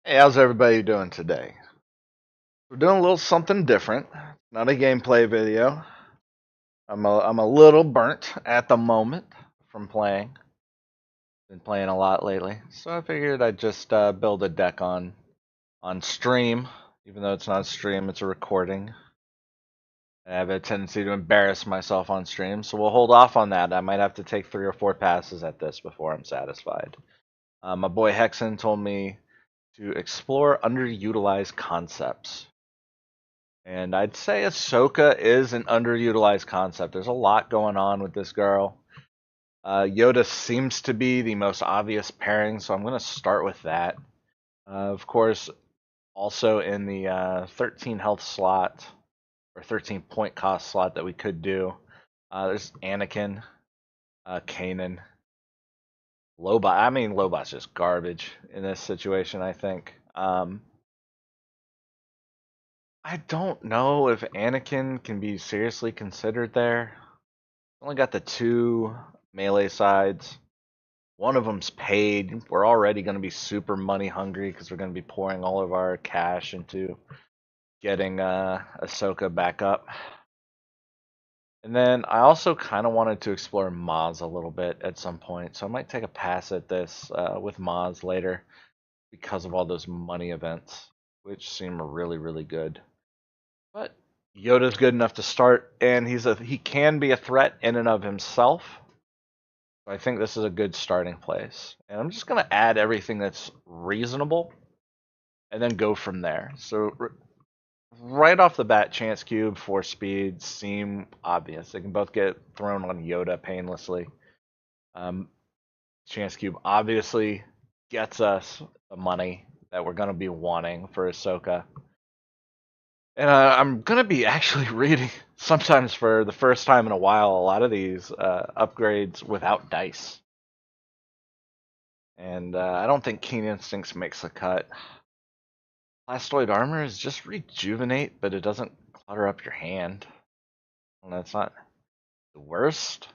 Hey, how's everybody doing today? We're doing a little something different. Not a gameplay video. I'm a little burnt at the moment from playing. Been playing a lot lately, so I figured I'd just build a deck on stream. Even though it's not a stream, it's a recording. I have a tendency to embarrass myself on stream, so we'll hold off on that. I might have to take 3 or 4 passes at this before I'm satisfied. My boy Hexen told me to explore underutilized concepts. And I'd say Ahsoka is an underutilized concept. There's a lot going on with this girl. Yoda seems to be the most obvious pairing, so I'm going to start with that. Of course, also in the 13 health slot, or 13 point cost slot that we could do, there's Anakin, Kanan, Lobot. I mean, Lobot's just garbage in this situation, I think. I don't know if Anakin can be seriously considered there. Only got the 2 melee sides. One of them's paid. We're already going to be super money hungry because we're going to be pouring all of our cash into getting Ahsoka back up. And then I also kind of wanted to explore Maz a little bit at some point, so I might take a pass at this with Maz later because of all those money events, which seem really, really good. But Yoda's good enough to start, and he can be a threat in and of himself. So I think this is a good starting place. And I'm just going to add everything that's reasonable and then go from there. So right off the bat, Chance Cube, Force Speed seem obvious. They can both get thrown on Yoda painlessly. Chance Cube obviously gets us the money that we're going to be wanting for Ahsoka. And I'm going to be actually reading, sometimes for the first time in a while, a lot of these upgrades without dice. And I don't think Keen Instincts makes a cut. Blastoid Armor is just rejuvenate, but it doesn't clutter up your hand. Well, that's not the worst.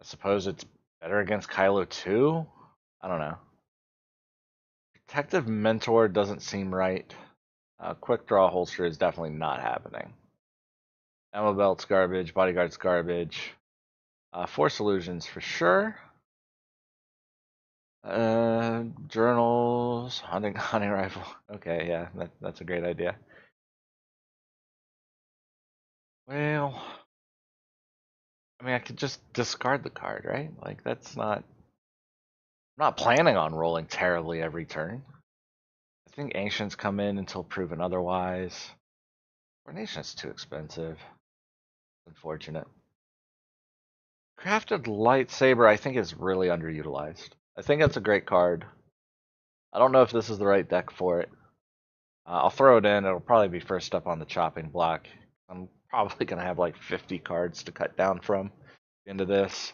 I suppose it's better against Kylo too? I don't know. Protective Mentor doesn't seem right. Quick Draw Holster is definitely not happening. Ammo Belt's garbage. Bodyguard's garbage. Force Illusions for sure. Journals, hunting rifle. Okay, yeah, that's a great idea. Well, I mean, I could just discard the card, right? Like that's not. I'm not planning on rolling terribly every turn. I think Ancients come in until proven otherwise. Coordination's too expensive. Unfortunate. Crafted Lightsaber, I think, is really underutilized. I think that's a great card. I don't know if this is the right deck for it. I'll throw it in. It'll probably be first up on the chopping block. I'm probably going to have like 50 cards to cut down from into this.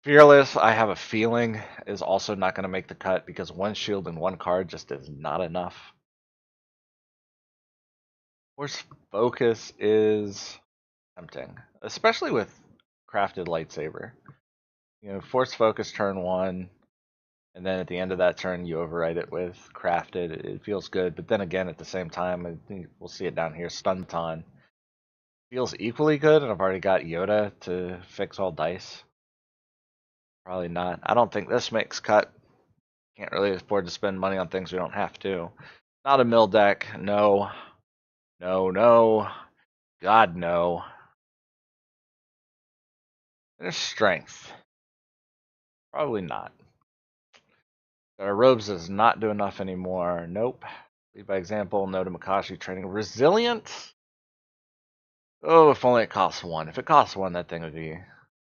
Fearless, I have a feeling, is also not going to make the cut because 1 shield and 1 card just is not enough. Force Focus is tempting, especially with Crafted Lightsaber. You know, Force Focus turn 1, and then at the end of that turn you override it with Crafted. It feels good, but then again at the same time, I think we'll see it down here, Stunton feels equally good, and I've already got Yoda to fix all dice. Probably not. I don't think this makes cut. Can't really afford to spend money on things we don't have to. Not a mill deck. No. No, no. God, no. There's strength. Probably not. Our robes does not do enough anymore. Nope. Lead by example. No to Makashi training. Resilient? Oh, if only it costs 1. If it costs 1, that thing would be...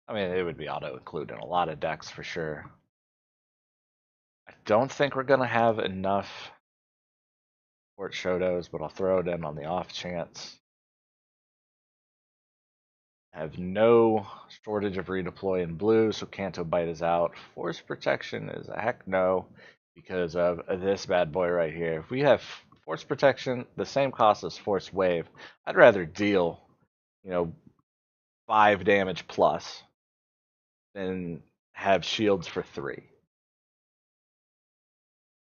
I mean, it would be auto-include in a lot of decks for sure. I don't think we're going to have enough Port Shotos, but I'll throw it in on the off chance. I have no shortage of redeploy in blue, so Canto Bite is out. Force Protection is a heck no because of this bad boy right here. If we have Force Protection, the same cost as Force Wave, I'd rather deal, 5 damage plus than have shields for 3.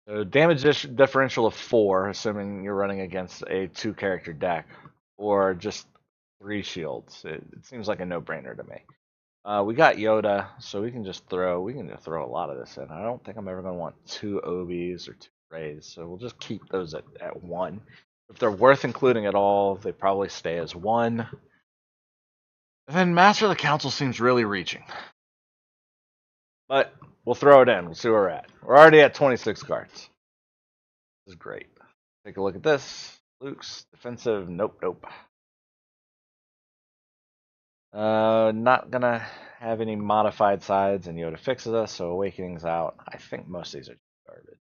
So damage differential of 4, assuming you're running against a 2-character deck, or just 3 shields. It seems like a no-brainer to me. We got Yoda, so we can just throw a lot of this in. I don't think I'm ever going to want 2 OBs or 2 Rays, so we'll just keep those at 1. If they're worth including at all, they probably stay as 1. And then Master of the Council seems really reaching. But we'll throw it in. We'll see where we're at. We're already at 26 cards. This is great. Take a look at this. Luke's defensive. Nope, nope. Not gonna have any modified sides, and Yoda fixes us, so Awakening's out. I think most of these are garbage.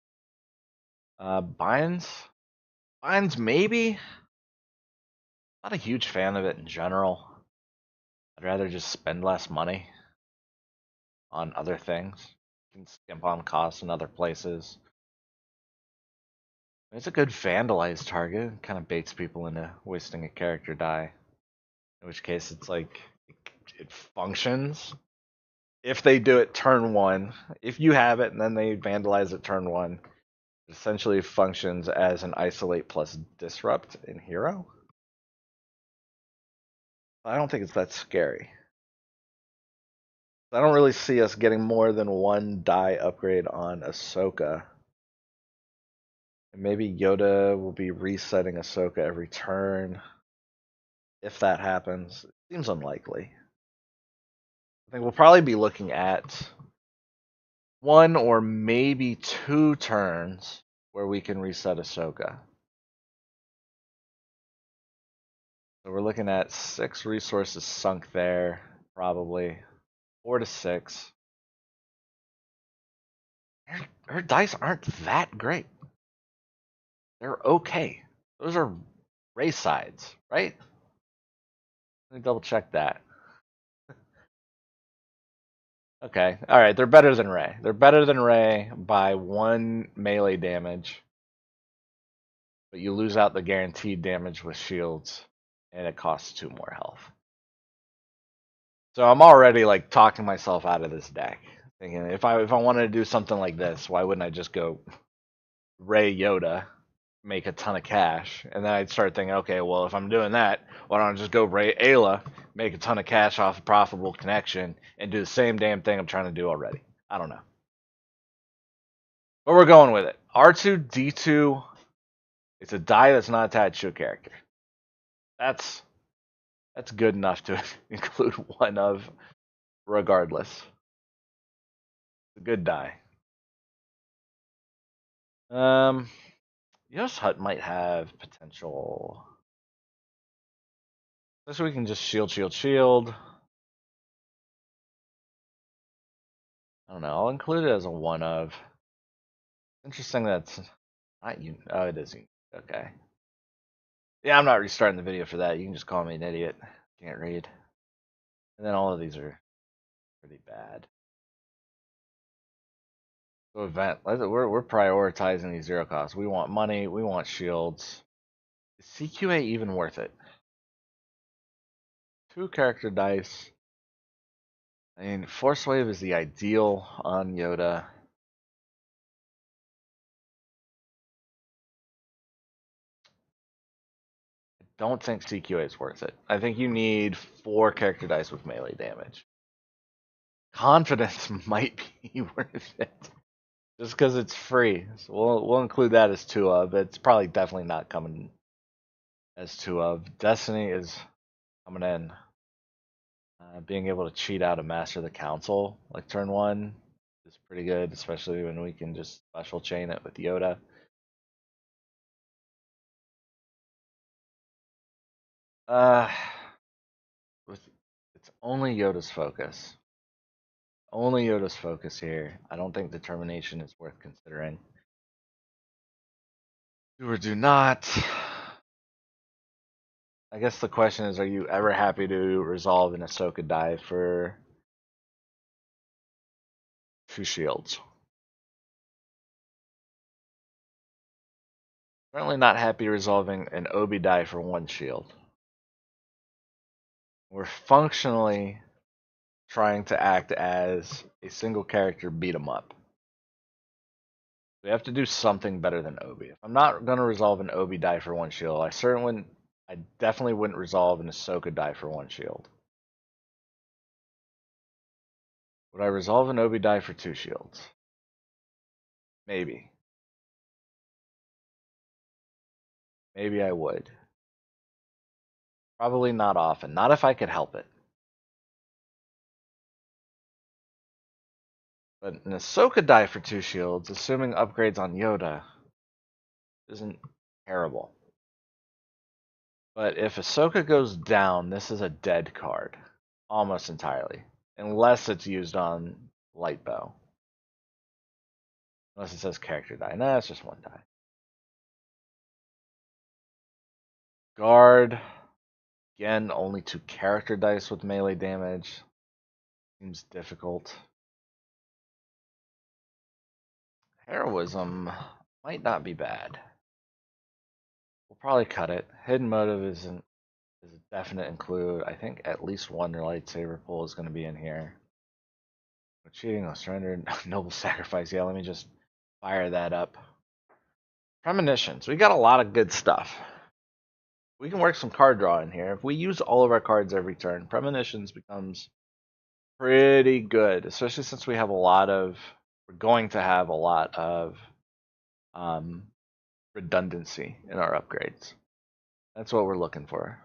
Binds maybe. Not a huge fan of it in general. I'd rather just spend less money on other things. You can skimp on costs in other places. It's a good vandalized target. It kind of baits people into wasting a character die. In which case, it's like it functions. If they do it turn 1, if you have it and then they vandalize it turn 1, it essentially functions as an isolate plus disrupt in hero. I don't think it's that scary. I don't really see us getting more than 1 die upgrade on Ahsoka. And maybe Yoda will be resetting Ahsoka every turn. If that happens, it seems unlikely. I think we'll probably be looking at 1 or maybe 2 turns where we can reset Ahsoka. So we're looking at 6 resources sunk there, probably 4 to 6. Her dice aren't that great. They're okay. Those are Ray sides, right? Let me double check that. Okay, alright, they're better than Ray. They're better than Ray by 1 melee damage. But you lose out the guaranteed damage with shields, and it costs 2 more health. So I'm already like talking myself out of this deck. Thinking if I wanted to do something like this, why wouldn't I just go Ray Yoda, make a ton of cash, and then I'd start thinking, okay, well if I'm doing that, why don't I just go Ray Ayla, make a ton of cash off a profitable connection, and do the same damn thing I'm trying to do already. I don't know. But we're going with it. R2D2, it's a die that's not attached to a character. That's good enough to include 1 of, regardless. It's a good die. Yoda's Hut might have potential. This we can just shield, shield, shield. I don't know. I'll include it as a 1 of. Interesting that's not unique. Oh, it is unique. Okay. Yeah, I'm not restarting the video for that. You can just call me an idiot. Can't read. And then all of these are pretty bad. So event. We're prioritizing these 0 costs. We want money. We want shields. Is CQA even worth it? 2 character dice. I mean, Force Wave is the ideal on Yoda. I don't think CQA is worth it. I think you need 4 character dice with melee damage. Confidence might be worth it. Just because it's free. So we'll include that as 2 of. It's probably definitely not coming as 2 of. Destiny is coming in. Being able to cheat out a Master of the Council like turn 1 is pretty good, especially when we can just special chain it with Yoda. It's only Yoda's focus. Only Yoda's focus here. I don't think determination is worth considering. Do or do not. I guess the question is, are you ever happy to resolve an Ahsoka die for 2 shields? Currently not happy resolving an Obi die for 1 shield. We're functionally trying to act as a single character beat 'em up. We have to do something better than Obi. If I'm not going to resolve an Obi die for 1 shield, I definitely wouldn't resolve an Ahsoka die for 1 shield. Would I resolve an Obi die for 2 shields? Maybe. Maybe I would. Probably not often. Not if I could help it. But an Ahsoka die for 2 shields, assuming upgrades on Yoda, isn't terrible. But if Ahsoka goes down, this is a dead card. Almost entirely. Unless it's used on Light Bow. Unless it says character die. Nah, it's just 1 die. Guard. Again, only 2 character dice with melee damage. Seems difficult. Heroism might not be bad. We'll probably cut it. Hidden motive is a definite include. I think at least 1 lightsaber pull is going to be in here. No cheating, no surrender, noble sacrifice. Yeah, let me just fire that up. Premonitions. We got a lot of good stuff. We can work some card draw in here. If we use all of our cards every turn, Premonitions becomes pretty good, especially since we have a lot of, we're going to have a lot of redundancy in our upgrades. That's what we're looking for.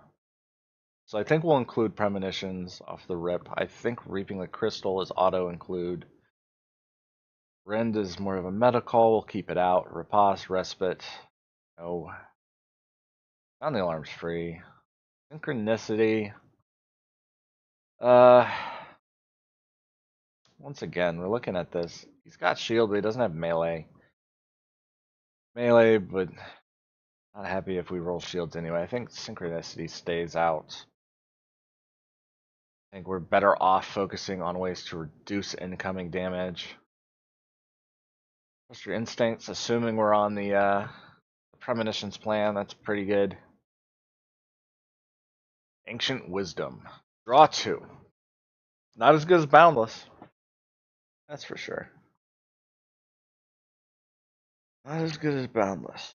So I think we'll include Premonitions off the rip. I think Reaping the Crystal is auto-include. Rend is more of a meta call. We'll keep it out. Riposte, Respite. No. Sound the Alarm's free. Synchronicity. Once again, we're looking at this. He's got shield, but he doesn't have melee. Melee, but not happy if we roll shields anyway. I think Synchronicity stays out. I think we're better off focusing on ways to reduce incoming damage. Trust your instincts, assuming we're on the Premonitions plan. That's pretty good. Ancient Wisdom. Draw 2. Not as good as Boundless. That's for sure. Not as good as Boundless.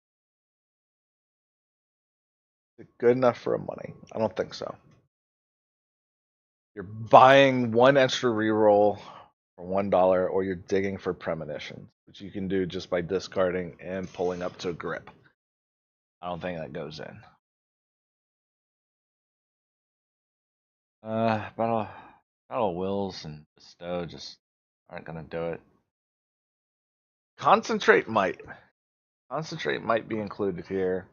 Is it good enough for a money? I don't think so. You're buying 1 extra reroll for $1, or you're digging for Premonitions, which you can do just by discarding and pulling up to grip. I don't think that goes in. Battle Wills and Bestow just aren't gonna do it. Concentrate might. Concentrate might be included here.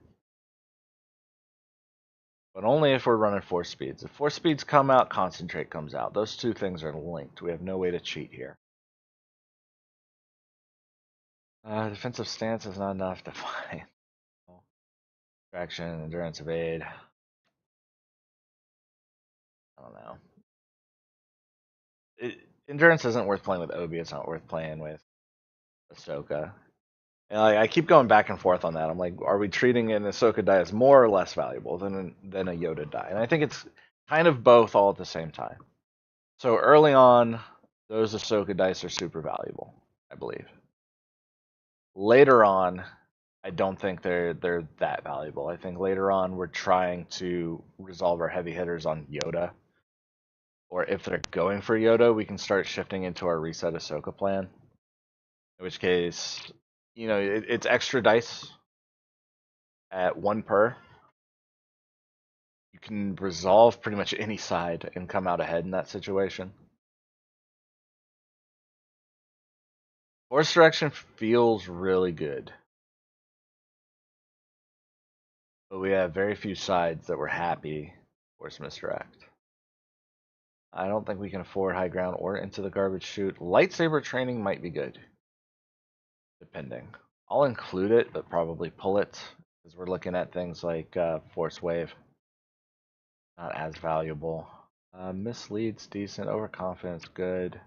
But only if we're running 4 speeds. If 4 speeds come out, Concentrate comes out. Those 2 things are linked. We have no way to cheat here. Defensive stance is not enough to find. Traction, endurance, evade. I don't know. Endurance isn't worth playing with Obi. It's not worth playing with Ahsoka. And I keep going back and forth on that. I'm like, are we treating an Ahsoka die as more or less valuable than a Yoda die? And I think it's kind of both all at the same time. So early on, those Ahsoka dice are super valuable, I believe. Later on, I don't think they're that valuable. I think later on we're trying to resolve our heavy hitters on Yoda. Or if they're going for Yoda, we can start shifting into our reset Ahsoka plan. In which case, you know, it's extra dice at 1 per. You can resolve pretty much any side and come out ahead in that situation. Force direction feels really good. But we have very few sides that we're happy force misdirect. I don't think we can afford high ground or into the garbage chute. Lightsaber training might be good. Depending. I'll include it, but probably pull it. Because we're looking at things like Force Wave. Not as valuable. Misleads, decent. Overconfidence, good.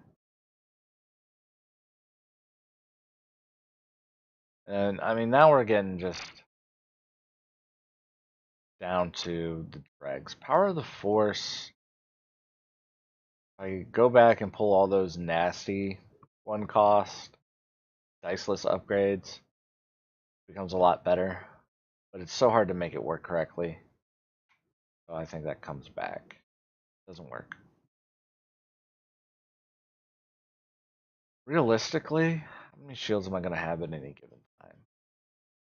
And I mean, now we're getting just down to the dregs. Power of the Force. I go back and pull all those nasty 1 cost. diceless upgrades, becomes a lot better. But it's so hard to make it work correctly. So I think that comes back. Doesn't work. Realistically, how many shields am I going to have at any given time?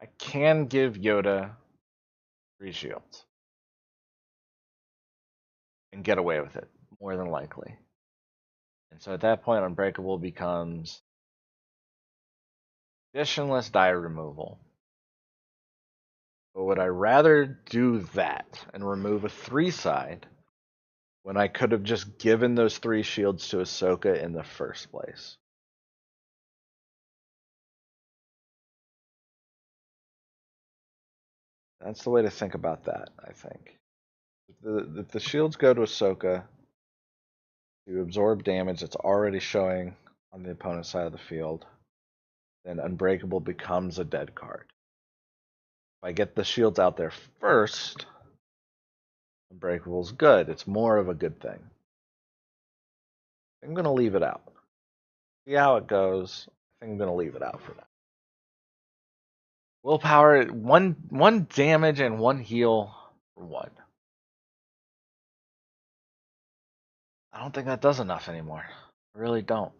I can give Yoda 3 shields and get away with it, more than likely. And so at that point, Unbreakable becomes conditionless die removal. But would I rather do that and remove a 3-side when I could have just given those 3 shields to Ahsoka in the first place? That's the way to think about that, I think. If the shields go to Ahsoka to absorb damage that's already showing on the opponent's side of the field, then Unbreakable becomes a dead card. If I get the shields out there first, Unbreakable's good. It's more of a good thing. I'm going to leave it out. See how it goes. I think I'm going to leave it out for now. Willpower, one damage and 1 heal for 1. I don't think that does enough anymore. I really don't.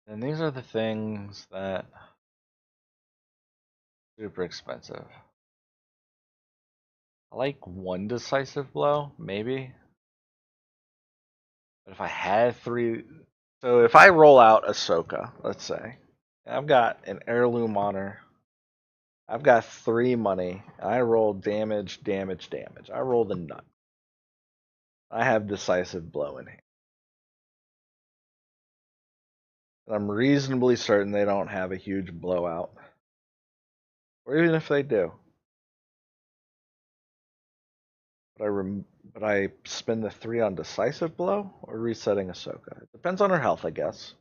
And these are the things that super expensive. I like 1 decisive blow, maybe. But if I had 3, so if I roll out Ahsoka, let's say, I've got an heirloom honor, I've got 3 money, I roll damage, damage, damage. I roll the nut. I have decisive blow in hand. I'm reasonably certain they don't have a huge blowout. Or even if they do. But I spend the 3 on decisive blow or resetting Ahsoka. It depends on her health, I guess.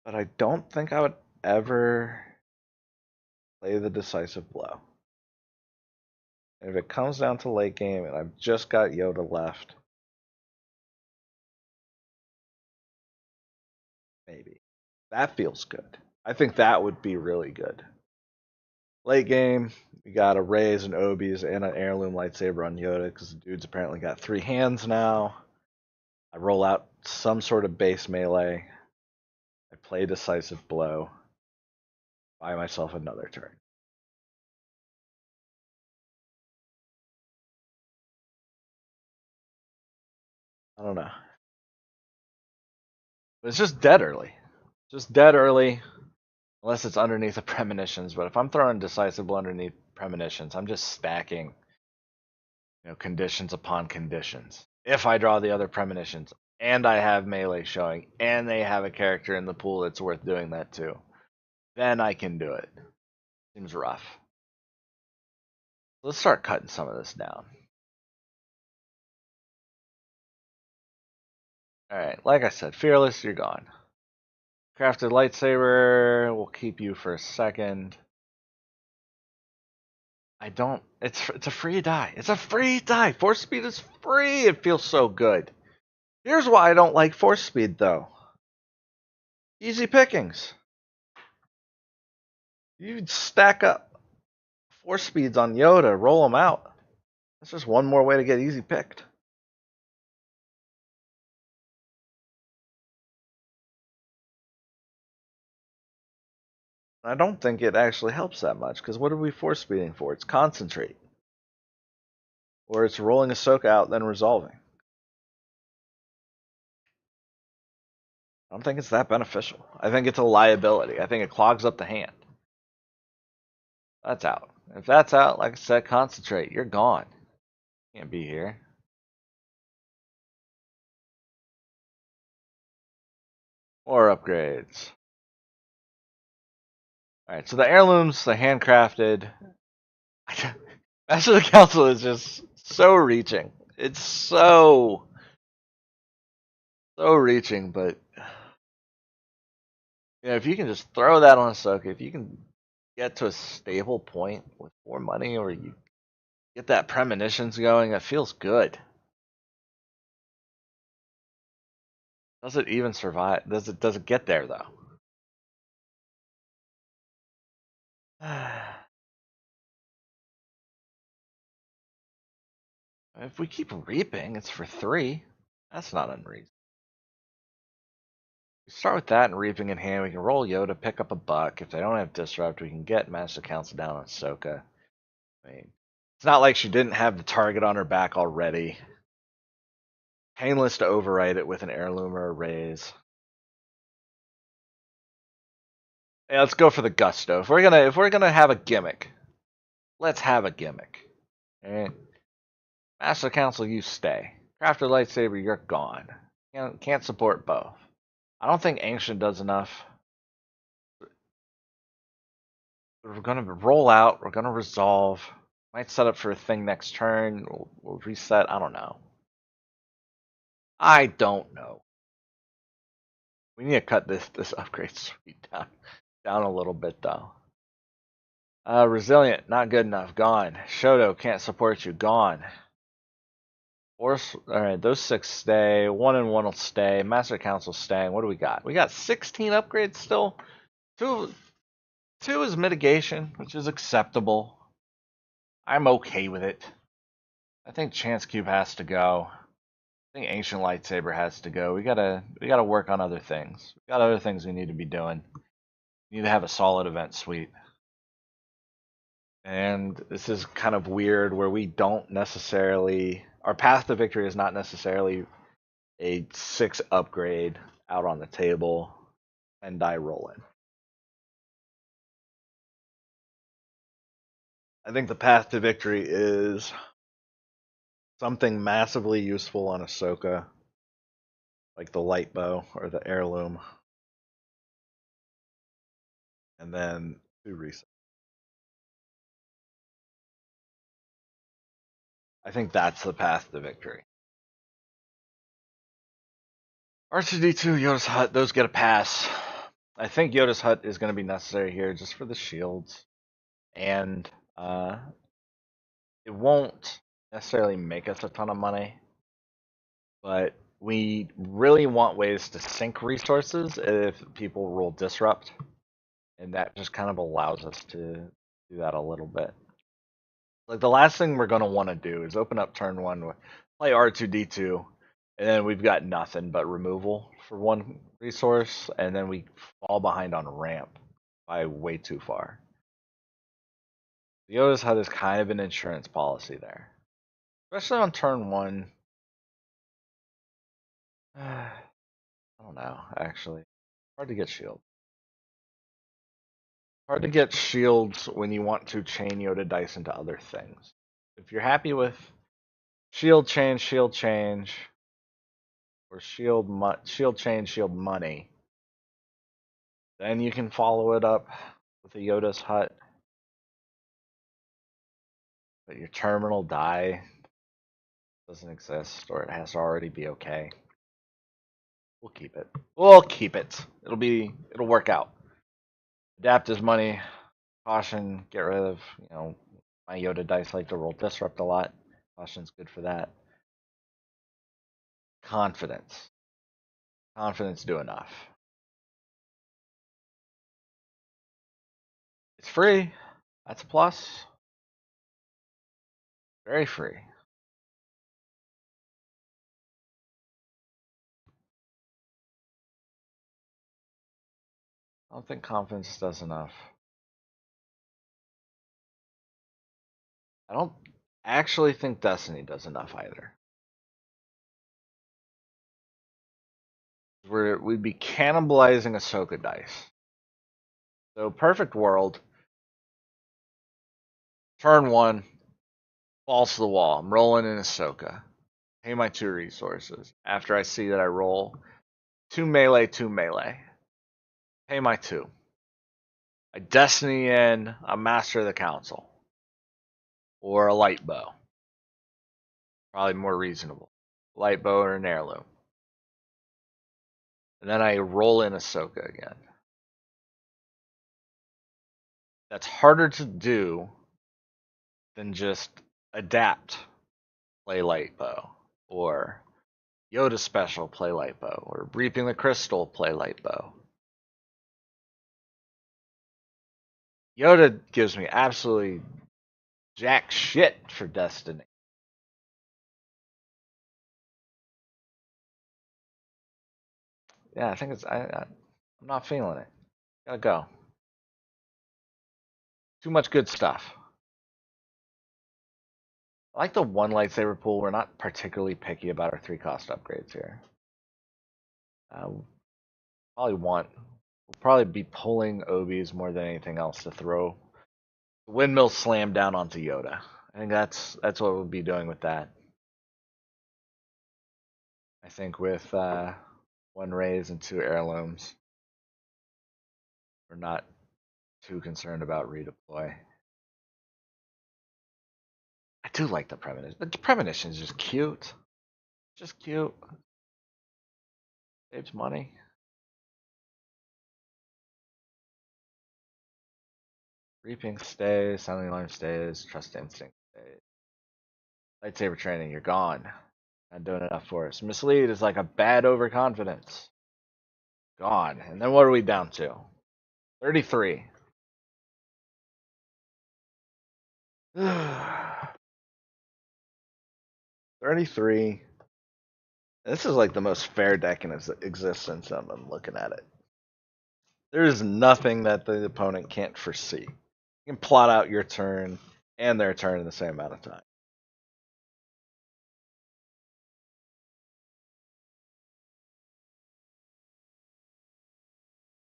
But I don't think I would ever play the decisive blow. And if it comes down to late game and I've just got Yoda left, maybe. That feels good. I think that would be really good. Late game, we got a Raise, an Obies, and an heirloom lightsaber on Yoda because the dude's apparently got 3 hands now. I roll out some sort of base melee. I play decisive blow. Buy myself another turn. I don't know. But it's just dead early. Just dead early. Unless it's underneath the premonitions. But if I'm throwing decisive blow underneath premonitions, I'm just stacking conditions upon conditions. If I draw the other premonitions and I have melee showing and they have a character in the pool that's worth doing that too, then I can do it. Seems rough. Let's start cutting some of this down. Alright, like I said, Fearless, you're gone. Crafted lightsaber will keep you for a second. It's a free die. It's a free die. Force speed is free. It feels so good. Here's why I don't like force speed though. Easy pickings. You'd stack up force speeds on Yoda, roll them out. That's just one more way to get easy picked. I don't think it actually helps that much because what are we force speeding for? It's concentrate. Or it's rolling Ahsoka out, then resolving. I don't think it's that beneficial. I think it's a liability. I think it clogs up the hand. That's out. If that's out, like I said, concentrate. You're gone. Can't be here. More upgrades. Alright, so the heirlooms, the handcrafted. Master of the Council is just so reaching. It's so reaching, but if you can just throw that on Ahsoka, if you can get to a stable point with more money, or you get that premonitions going, it feels good. Does it even survive? Does it get there though? If we keep reaping, it's for 3. That's not unreasonable. We start with that and reaping in hand. We can roll Yoda, pick up a buck. If they don't have disrupt, we can get Master Council down on Ahsoka. I mean, it's not like she didn't have the target on her back already. Painless to overwrite it with an heirloom or a raise. Yeah, let's go for the gusto. If we're gonna have a gimmick, let's have a gimmick. Alright. Master Council, you stay. Crafter lightsaber, you're gone. Can't support both. I don't think Ancient does enough. We're gonna roll out, we're gonna resolve. Might set up for a thing next turn. We'll reset. I don't know. I don't know. We need to cut this upgrade suite down a little bit though. Resilient, not good enough. Gone. Shoto, can't support you. Gone. Force. All right, those 6 stay. 1 and 1 will stay. Master Council staying. What do we got? We got 16 upgrades still. Two is mitigation, which is acceptable. I'm okay with it. I think Chance Cube has to go. I think Ancient Lightsaber has to go. We gotta work on other things. We got other things we need to be doing. We need to have a solid event suite. And this is kind of weird where we don't necessarily, our path to victory is not necessarily a 6 upgrade out on the table and die rolling. I think the path to victory is something massively useful on Ahsoka, like the light bow or the heirloom, and then 2 resets. I think that's the path to victory. R2D2, Yoda's Hut, those get a pass. I think Yoda's Hut is going to be necessary here just for the shields. And it won't necessarily make us a ton of money, but we really want ways to sink resources if people roll disrupt, and that just kind of allows us to do that a little bit. Like the last thing we're going to want to do is open up turn 1, play R2D2, and then we've got nothing but removal for 1 resource, and then we fall behind on ramp by way too far. Yoda's Hut is kind of an insurance policy there, especially on turn 1. I don't know, actually. Hard to get shield. Hard to get shields when you want to chain Yoda dice into other things. If you're happy with shield change, or shield change, shield money, then you can follow it up with a Yoda's Hut. But your terminal die doesn't exist, or it has to already be okay. We'll keep it. We'll keep it. It'll work out. Adapt is money. Caution, get rid of, my Yoda dice like to roll disrupt a lot. Caution's good for that. Confidence. Confidence do enough. It's free. That's a plus. Very free. I don't think confidence does enough. I don't actually think Destiny does enough either. We'd be cannibalizing Ahsoka dice. So perfect world. Turn 1. Falls to the wall. I'm rolling in Ahsoka. Pay my 2 resources. After I see that I roll 2 melee, 2 melee. Pay my 2. I Destiny in a Master of the Council. Or a light bow. Probably more reasonable. Light bow or an heirloom. And then I roll in Ahsoka again. That's harder to do than just adapt, play light bow, or Yoda special, play light bow. Or reaping the crystal, play light bow. Yoda gives me absolutely jack shit for Destiny. Yeah, I think I'm not feeling it. Gotta go. Too much good stuff. I like the one lightsaber pool. We're not particularly picky about our 3-cost upgrades here. We'll probably be pulling Obies more than anything else to throw the windmill slam down onto Yoda. I think that's what we'll be doing with that. I think with 1 raise and 2 heirlooms, we're not too concerned about redeploy. I do like the premonition. The premonition is just cute. Just cute. Saves money. Reaping stays, sounding alarm stays, trust instinct stays. Lightsaber training, you're gone. Not doing enough for us. Mislead is like a bad overconfidence. Gone. And then what are we down to? 33. 33. This is like the most fair deck in its existence. I'm looking at it. There's nothing that the opponent can't foresee. You can plot out your turn and their turn in the same amount of time.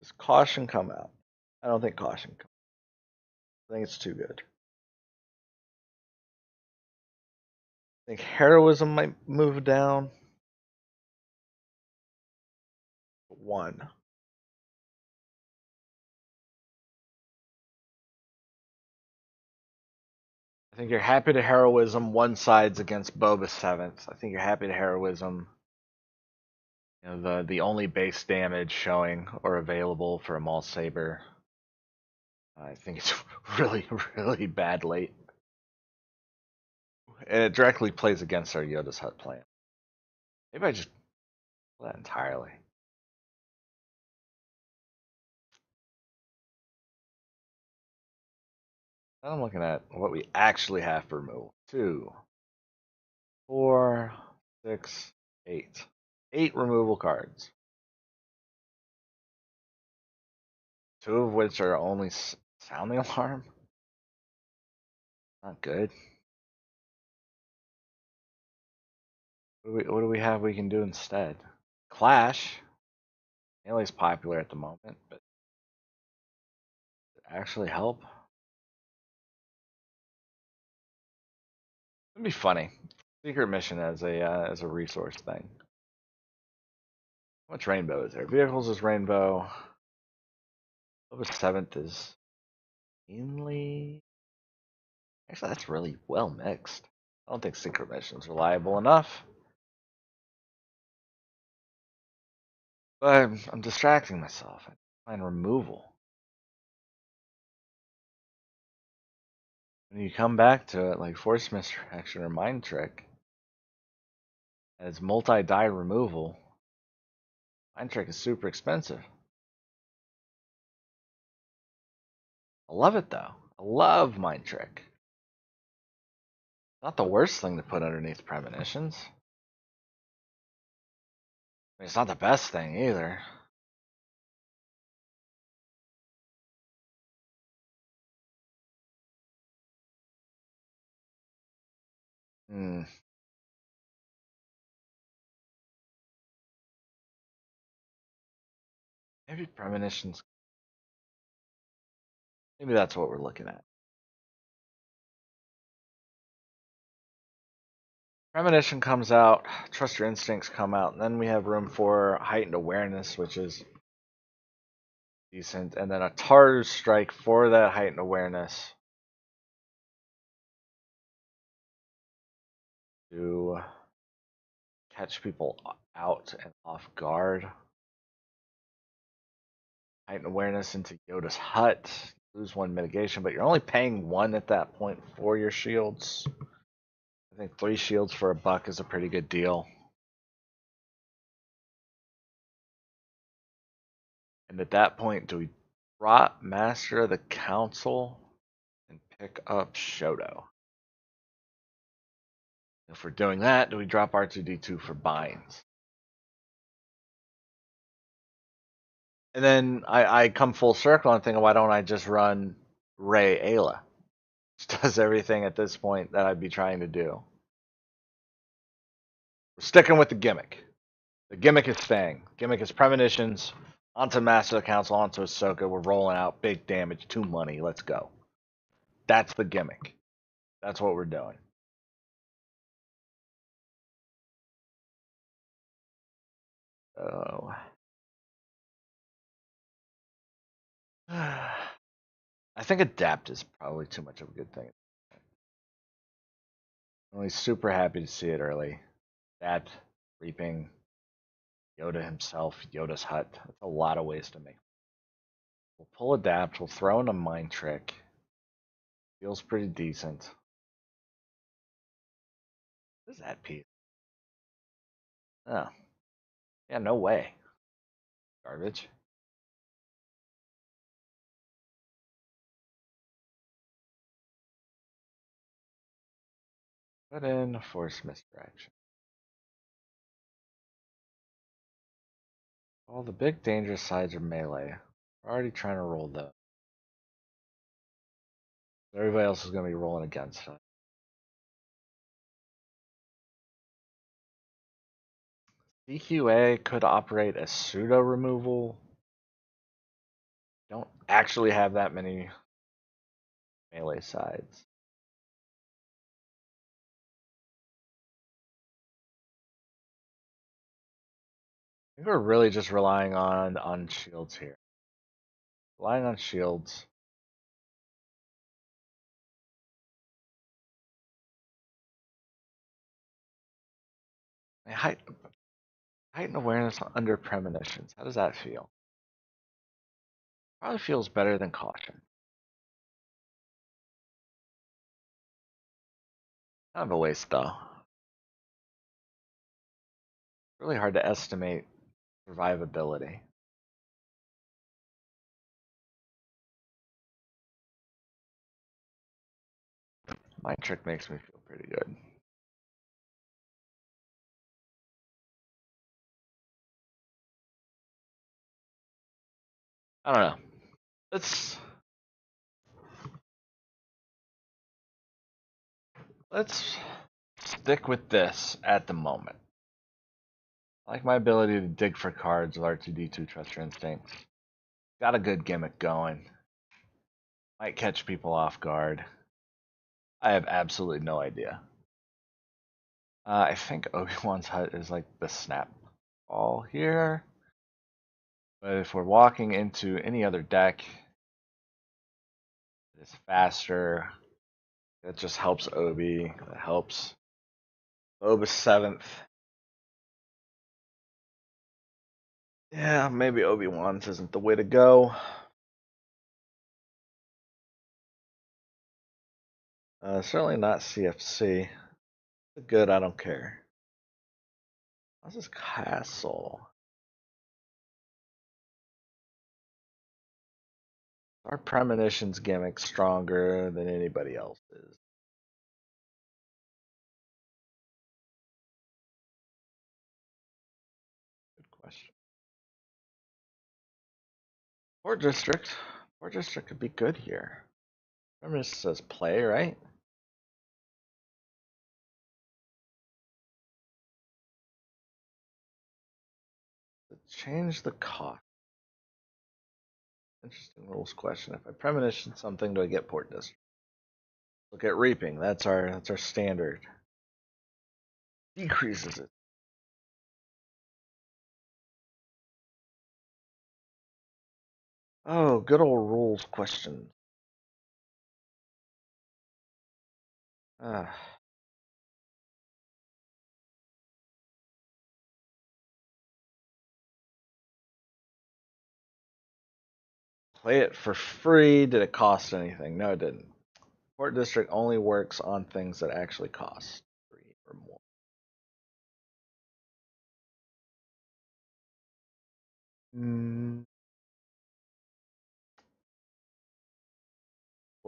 Does caution come out? I don't think caution comes. I think it's too good. I think heroism might move down. 1. I think you're happy to heroism 1 sides against Boba 7th. I think you're happy to heroism. You know, the only base damage showing or available for a Maul Saber. I think it's really, really bad late. And it directly plays against our Yoda's Hut plan. Maybe I just pull that entirely. Now I'm looking at what we actually have for removal. 2, 4, 6, 8. 8 removal cards. 2 of which are only sounding alarm. Not good. What do we have we can do instead? Clash. Melee's popular at the moment, but does it actually help? It'd be funny. Secret mission as a resource thing. How much rainbow is there? Vehicles is rainbow. Boba 7th is mainly. Actually, that's really well mixed. I don't think secret mission's reliable enough. But I'm distracting myself. I find removal. When you come back to it, like Force Misdirection or Mind Trick, as multi-die removal, Mind Trick is super expensive. I love it though. I love Mind Trick. Not the worst thing to put underneath premonitions. I mean, it's not the best thing either. Hmm. Maybe premonitions. Maybe that's what we're looking at. Premonition comes out, Trust Your Instincts come out, and then we have room for Heightened Awareness, which is decent, and then a Tartar's Strike for that Heightened Awareness to catch people out and off guard. Heightened Awareness into Yoda's Hut, lose 1 mitigation, but you're only paying 1 at that point for your shields. I think 3 shields for $1 is a pretty good deal. And at that point, do we drop Master of the Council and pick up Shoto? If we're doing that, do we drop R2D2 for binds? And then I come full circle and think, why don't I just run Rey Ayla? Which does everything at this point that I'd be trying to do. We're sticking with the gimmick. The gimmick is staying. Gimmick is premonitions, onto Master of the Council, onto Ahsoka. We're rolling out big damage, 2 money. Let's go. That's the gimmick. That's what we're doing. So, I think adapt is probably too much of a good thing. I'm only super happy to see it early. Adapt, reaping, Yoda himself, Yoda's hut. That's a lot of ways to make. We'll pull adapt. We'll throw in a mind trick. Feels pretty decent. What is that piece? Oh. Yeah, no way. Garbage. Put in force misdirection. All the big dangerous sides are melee. We're already trying to roll those. Everybody else is going to be rolling against us. DQA could operate as pseudo removal. Don't actually have that many melee sides. I think we're really just relying on shields here. Relying on shields. Heightened awareness under premonitions. How does that feel? Probably feels better than caution. Kind of a waste though. Really hard to estimate survivability. My trick makes me feel pretty good. I don't know. Let's stick with this at the moment. I like my ability to dig for cards with R2D2 Trust Your Instincts. Got a good gimmick going. Might catch people off guard. I have absolutely no idea. I think Obi-Wan's hut is like the snap ball here. But if we're walking into any other deck, it's faster. It just helps Obi. It helps Obi's 7th. Yeah, maybe Obi-Wan's isn't the way to go. Certainly not CFC. Good, I don't care. How's this castle? Our premonitions gimmick stronger than anybody else's. Good question. Port District. Port District could be good here. Remember this says play, right? Change the cost. Interesting rules question. If I premonition something, do I get Port District? Look at reaping. That's our standard. Decreases it. Oh, good old rules question. Ah. Play it for free. Did it cost anything? No, it didn't. Port District only works on things that actually cost 3 or more.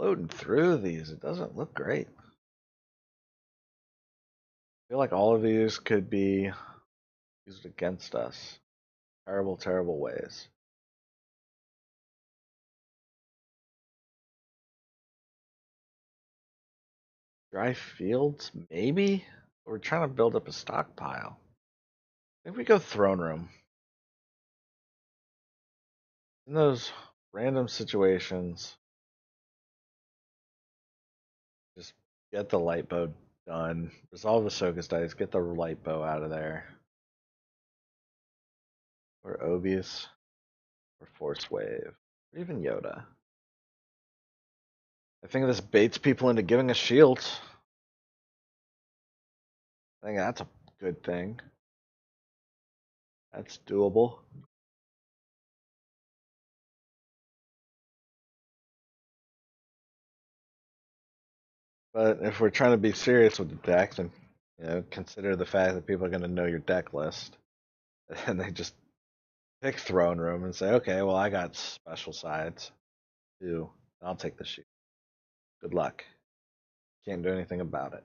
Loading through these, it doesn't look great. I feel like all of these could be used against us. Terrible, terrible ways. Dry fields, maybe? We're trying to build up a stockpile. I think we go throne room. In those random situations, just get the light bow done. Resolve Ahsoka's dice, get the light bow out of there. Or Obius. Or Force Wave. Or even Yoda. I think this baits people into giving us shields. I think that's a good thing. That's doable. But if we're trying to be serious with the deck, then consider the fact that people are going to know your deck list, and they just pick throne room and say, okay, well I got special sides too. I'll take the shield. Good luck. Can't do anything about it.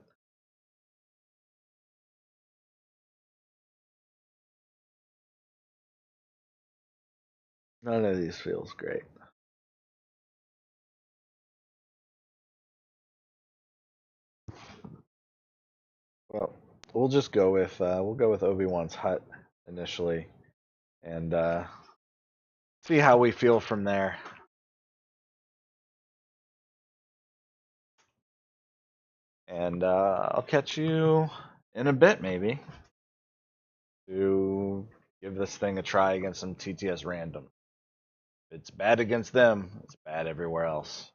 None of these feels great. Well, we'll just go with Obi-Wan's hut initially, and see how we feel from there. And I'll catch you in a bit, maybe, to give this thing a try against some TTS random. If it's bad against them, it's bad everywhere else.